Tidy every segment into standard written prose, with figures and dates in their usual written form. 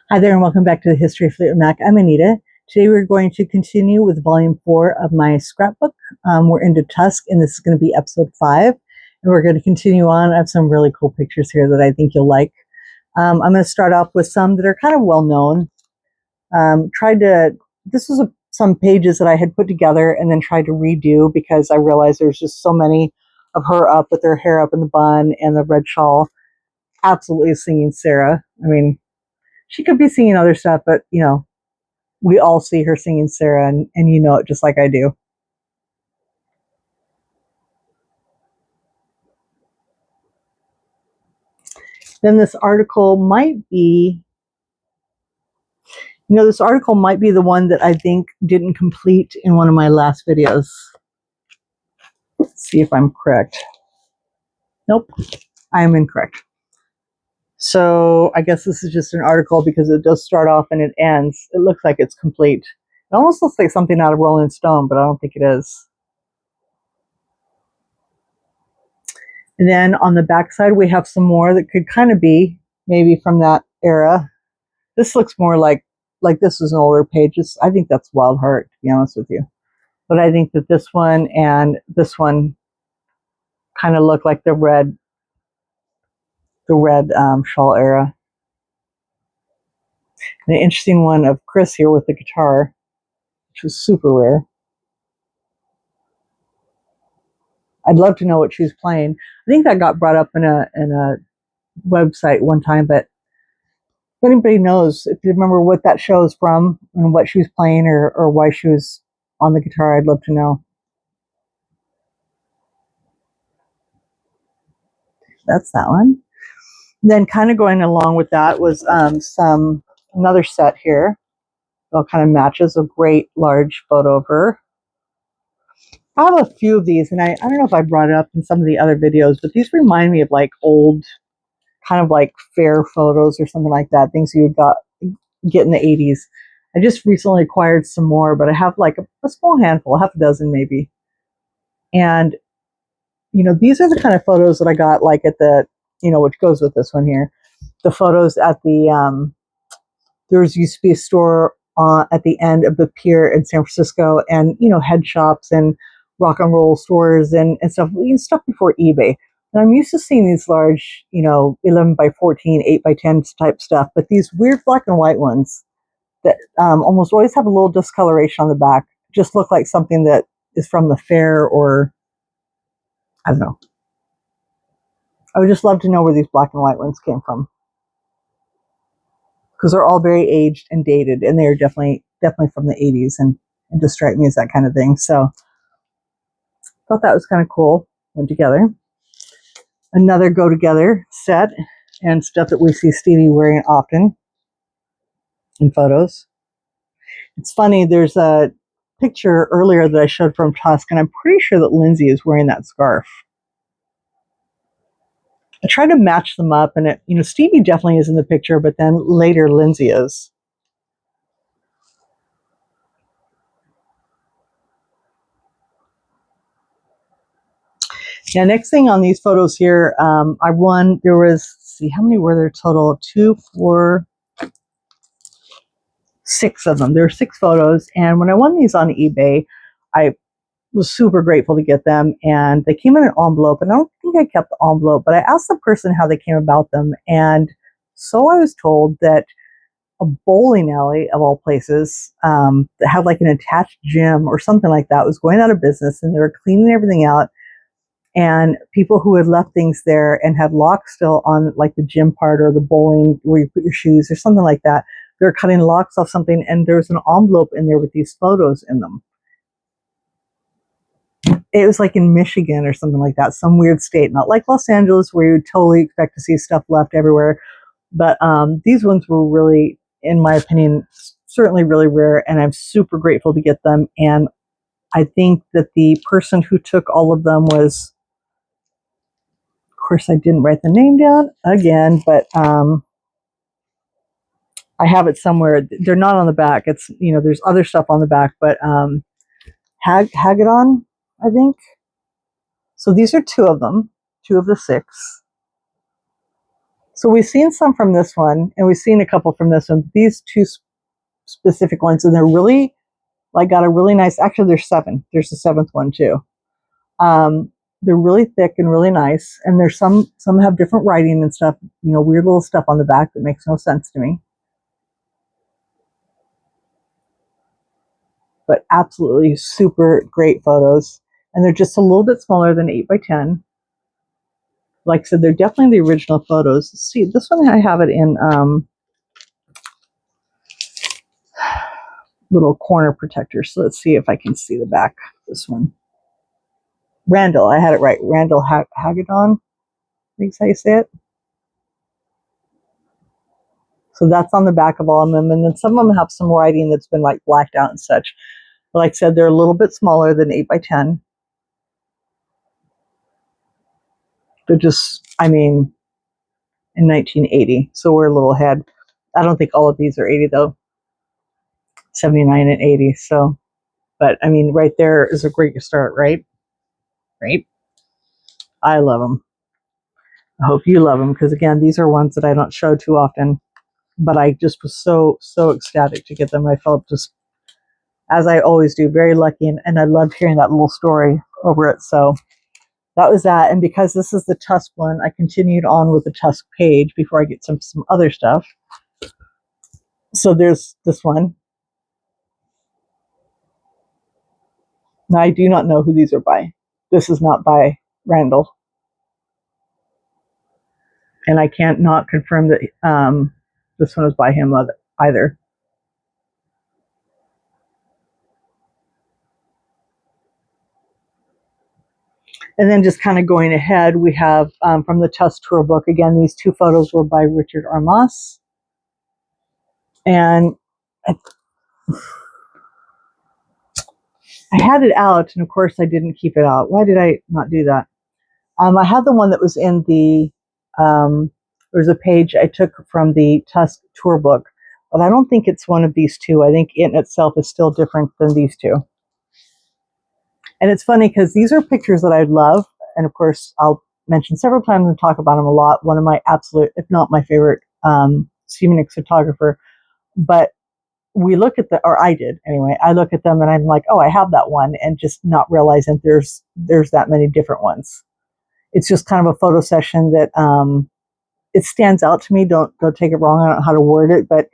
Hi there and welcome back to the History of Fleetwood Mac. I'm Anita. Today we're going to continue with volume 4 of my scrapbook. We're into Tusk and this is going to be episode 5. And we're going to continue on. I have some really cool pictures here that I think you'll like. I'm going to start off with some that are kind of well known. This was some pages that I had put together and then tried to redo because I realized there's just so many of her up with her hair up in the bun and the red shawl. Absolutely singing Sarah. I mean, she could be singing other stuff, but we all see her singing Sarah, and you know it just like I do. Then this article might be, this article might be the one that I think didn't complete in one of my last videos. Let's see if I'm correct. Nope, I am incorrect. So I guess this is just an article because it does start off and it ends. It looks like it's complete. It almost looks like something out of Rolling Stone, but I don't think it is. And then on the back side, we have some more that could kind of be maybe from that era. This looks more like this is an older page. I think that's Wild Heart, to be honest with you. But I think that this one and this one kind of look like the red shawl era. And an interesting one of Chris here with the guitar, which was super rare. I'd love to know what she was playing. I think that got brought up in a website one time, but if anybody knows, if you remember what that show is from and what she was playing or why she was on the guitar, I'd love to know. That's that one. Then kind of going along with that was another set here. It all kind of matches a great large photo of her. I have a few of these, and I don't know if I brought it up in some of the other videos, but these remind me of like old, kind of like fair photos or something like that, things you get in the 80s. I just recently acquired some more, but I have like a small handful, half a dozen maybe. And, these are the kind of photos that I got like at the, which goes with this one here. The photos at the, there used to be a store at the end of the pier in San Francisco and, head shops and rock and roll stores and stuff before eBay. And I'm used to seeing these large, 11 by 14, 8 by 10 type stuff, but these weird black and white ones that almost always have a little discoloration on the back just look like something that is from the fair or I don't know. I would just love to know where these black and white ones came from because they're all very aged and dated, and they are definitely from the 80s and just strike me as that kind of thing. So thought that was kind of cool. Went together. Another go together set and stuff that we see Stevie wearing often in photos. It's funny, there's a picture earlier that I showed from Tusk, and I'm pretty sure that Lindsay is wearing that scarf. I tried to match them up, and Stevie definitely is in the picture, but then later Lindsay is. Now, next thing on these photos here, there was, see, how many were there total? 2, 4, 6 of them. There were 6 photos, and when I won these on eBay, I was super grateful to get them, and they came in an envelope, and I don't think I kept the envelope, but I asked the person how they came about them, and so I was told that a bowling alley, of all places, that had like an attached gym or something like that was going out of business, and they were cleaning everything out, and people who had left things there and had locks still on like the gym part or the bowling where you put your shoes or something like that, they're cutting locks off something, and there was an envelope in there with these photos in them. It was like in Michigan or something like that, some weird state, not like Los Angeles where you would totally expect to see stuff left everywhere. But these ones were really, in my opinion, certainly really rare, and I'm super grateful to get them. And I think that the person who took all of them was, of course, I didn't write the name down again, but I have it somewhere. They're not on the back. It's, there's other stuff on the back, but Hagedon, I think. So these are 2 of them, 2 of the 6. So we've seen some from this one, and we've seen a couple from this one. These two specific ones, and they're really like got a really nice. Actually, there's 7. There's the 7th one too. They're really thick and really nice, and there's some have different writing and stuff. You know, weird little stuff on the back that makes no sense to me. But absolutely super great photos, and they're just a little bit smaller than 8x10. Like I said, they're definitely the original photos. See, this one I have it in little corner protector. So let's see if I can see the back of this one. Randall, I had it right. Randall Hagedorn, I think is how you say it. So that's on the back of all of them. And then some of them have some writing that's been like blacked out and such. But like I said, they're a little bit smaller than 8x10. They're just, I mean, in 1980. So we're a little ahead. I don't think all of these are 80 though. 79 and 80. So, but I mean, right there is a great start, right? Right? I love them. I hope you love them, because again, these are ones that I don't show too often, but I just was so ecstatic to get them. I felt just, as I always do, very lucky, and I loved hearing that little story over it. So that was that. And because this is the Tusk one, I continued on with the Tusk page before I get some other stuff. So there's this one. Now, I do not know who these are by. This is not by Randall. And I can't not confirm that this one is by him either. And then just kind of going ahead, we have from the Tusk Tour book, again, these 2 photos were by Richard Armas. And I had it out, and of course I didn't keep it out. Why did I not do that? I had the one that was in the, there's a page I took from the Tusk Tour book, but I don't think it's one of these 2. I think it in itself is still different than these 2. And it's funny because these are pictures that I love, and of course I'll mention several times and talk about them a lot. One of my absolute, if not my favorite, Stevie photographer. But we look at or I did anyway. I look at them and I'm like, oh, I have that one, and just not realizing there's that many different ones. It's just kind of a photo session that it stands out to me. Don't take it wrong. I don't know how to word it, but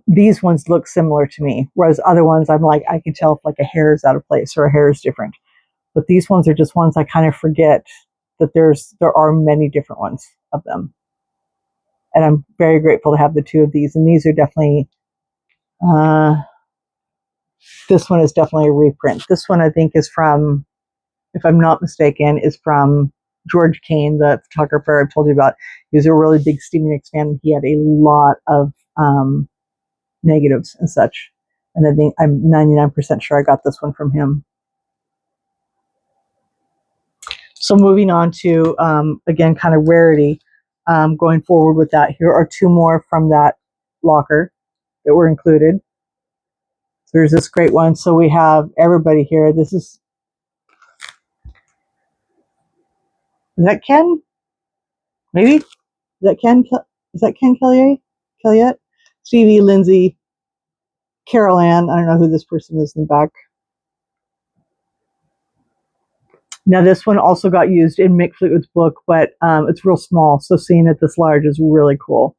these ones look similar to me, whereas other ones I'm like, I can tell if like a hair is out of place or a hair is different. But these ones are just ones I kind of forget that there are many different ones of them. And I'm very grateful to have the 2 of these. And these are definitely, this one is definitely a reprint. This one I think is from, if I'm not mistaken, is from George Kane, the photographer I've told you about. He was a really big Stevie Nicks fan. He had a lot of negatives and such. And I think I'm 99% sure I got this one from him. So moving on to, again, kind of rarity, going forward with that. Here are 2 more from that locker that were included. So there's this great one. So we have everybody here. This is that Ken? Maybe? Is that Ken? Is that Ken Kellyette? Stevie, Lindsay, Carol Ann. I don't know who this person is in the back. Now, this one also got used in Mick Fleetwood's book, but it's real small, so seeing it this large is really cool.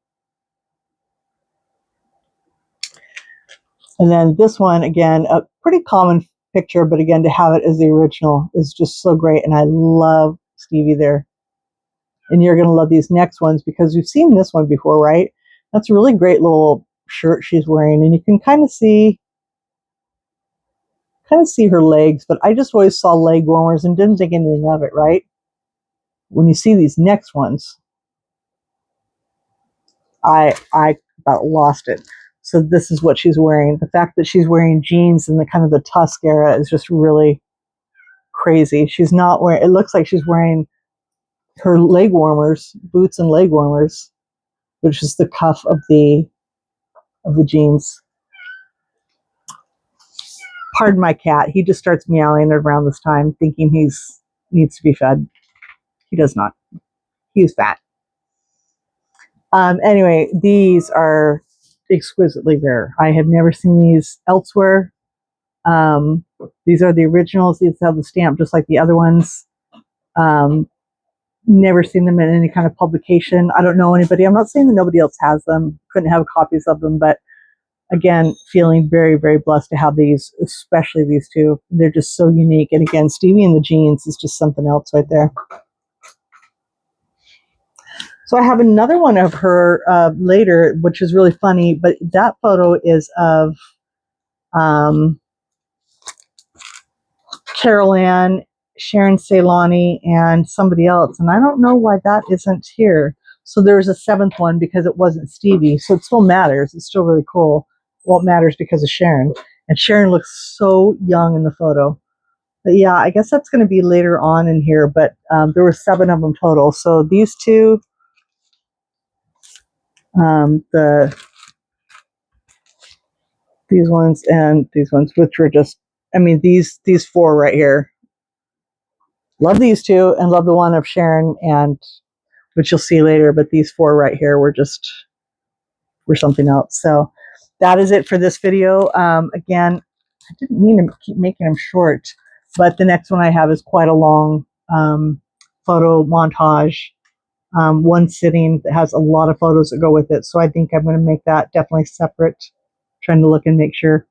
And then this one, again, a pretty common picture, but again, to have it as the original is just so great, and I love Stevie there. And you're going to love these next ones because we've seen this one before, right? That's a really great little shirt she's wearing, and you can kind of see her legs, but I just always saw leg warmers and didn't think anything of it, right? When you see these next ones, I about lost it. So this is what she's wearing. The fact that she's wearing jeans in the kind of the Tusk era is just really crazy. She's not wearing, it looks like she's wearing her leg warmers, boots and leg warmers, which is the cuff of the jeans. Pardon my cat. He just starts meowing around this time, thinking he's needs to be fed. He does not. He's fat. Anyway, these are exquisitely rare. I have never seen these elsewhere. These are the originals. These have the stamp just like the other ones. Never seen them in any kind of publication. I don't know anybody. I'm not saying that nobody else has them. Couldn't have copies of them, but again, feeling very, very blessed to have these, especially these two. They're just so unique. And again, Stevie and the Jeans is just something else right there. So I have another one of her later, which is really funny, but that photo is of Carol Ann, Sharon Ceylani, and somebody else. And I don't know why that isn't here. So there's a seventh one because it wasn't Stevie. So it still matters. It's still really cool. Well, it matters because of Sharon. And Sharon looks so young in the photo. But yeah, I guess that's going to be later on in here. But there were 7 of them total. So these two, these ones and these ones, which were just, I mean, these 4 right here. Love these 2 and love the one of Sharon, and which you'll see later, but these 4 right here were something else. So that is it for this video. Again, I didn't mean to keep making them short, but the next one I have is quite a long photo montage. One sitting that has a lot of photos that go with it. So I think I'm going to make that definitely separate, trying to look and make sure.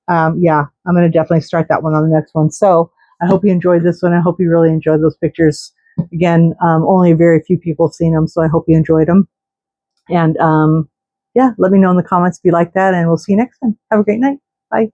Yeah, I'm going to definitely start that one on the next one. So I hope you enjoyed this one. I hope you really enjoyed those pictures. Again, only very few people have seen them, so I hope you enjoyed them. And yeah, let me know in the comments if you like that, and we'll see you next time. Have a great night. Bye.